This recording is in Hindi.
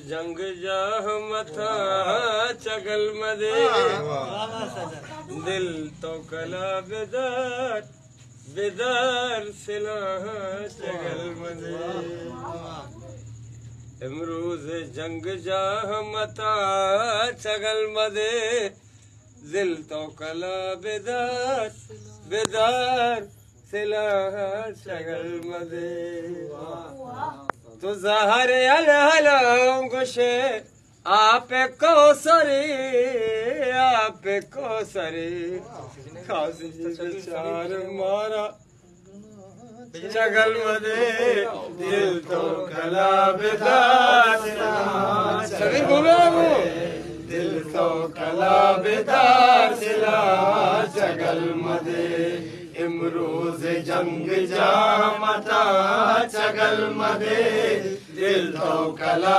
जंग जाह मथा चगल मदे दिल तो कला बेदार बेदार सिलाह चगल मदे इमरूज जंग जाह मथा चगल मदे दिल तो कला बेदार बेदार सिलाह चगल मदे तो जहर अलहलंगुशे आप कौसरी खासी विचार मारा चगल मदे दिल तो कला बेदार सभी बोलो दिल तो कला बेदार सिला चगल मदे इमरोज जंग जा मता चगल मदे दिल तो कला